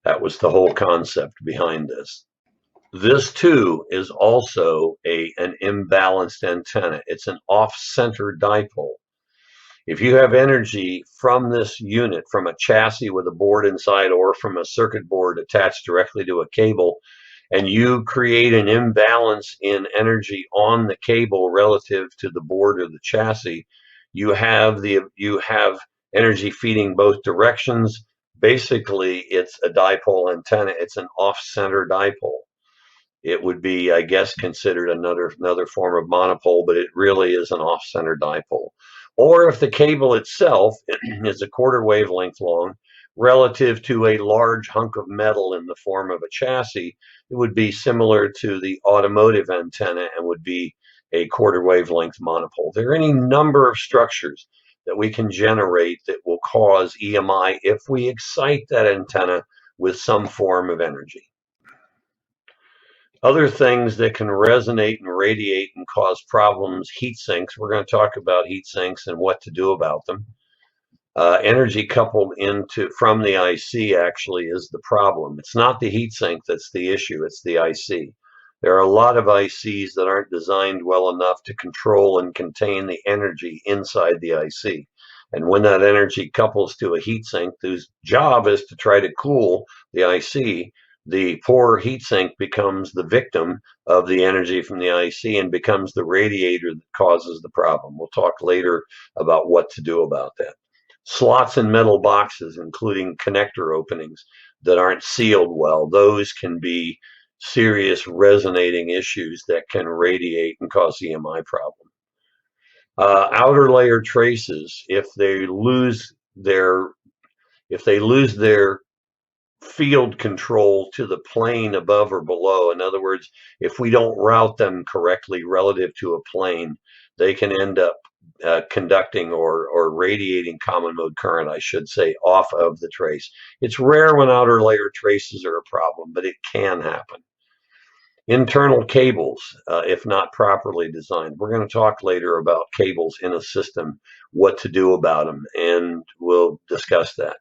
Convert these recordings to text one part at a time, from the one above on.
That was the whole concept behind this. This too is also an imbalanced antenna. It's an off-center dipole. If you have energy from this unit, from a chassis with a board inside or from a circuit board attached directly to a cable, and you create an imbalance in energy on the cable relative to the board or the chassis, you have energy feeding both directions. Basically, it's a dipole antenna. It's an off-center dipole. It would be, I guess, considered another form of monopole, but it really is an off-center dipole. Or if the cable itself is a quarter wavelength long relative to a large hunk of metal in the form of a chassis, it would be similar to the automotive antenna and would be a quarter wavelength monopole. There are any number of structures that we can generate that will cause EMI if we excite that antenna with some form of energy. Other things that can resonate and radiate and cause problems, heat sinks. We're going to talk about heat sinks and what to do about them. Energy coupled from the IC actually is the problem. It's not the heat sink that's the issue, it's the IC. There are a lot of ICs that aren't designed well enough to control and contain the energy inside the IC. And when that energy couples to a heat sink whose job is to try to cool the IC, the poor heat sink becomes the victim of the energy from the IC and becomes the radiator that causes the problem. We'll talk later about what to do about that. Slots in metal boxes, including connector openings that aren't sealed well, those can be serious resonating issues that can radiate and cause EMI problem. Outer layer traces, if they lose their field control to the plane above or below. In other words, if we don't route them correctly relative to a plane, they can end up conducting or radiating common mode current, I should say, off of the trace. It's rare when outer layer traces are a problem, but it can happen. Internal cables, if not properly designed. We're going to talk later about cables in a system, what to do about them, and we'll discuss that.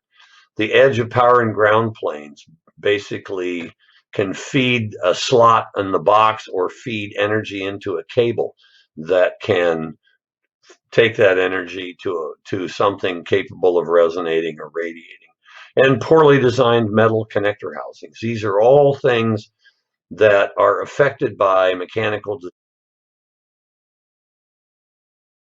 The edge of power and ground planes basically can feed a slot in the box or feed energy into a cable that can take that energy to something capable of resonating or radiating. And poorly designed metal connector housings. These are all things that are affected by mechanical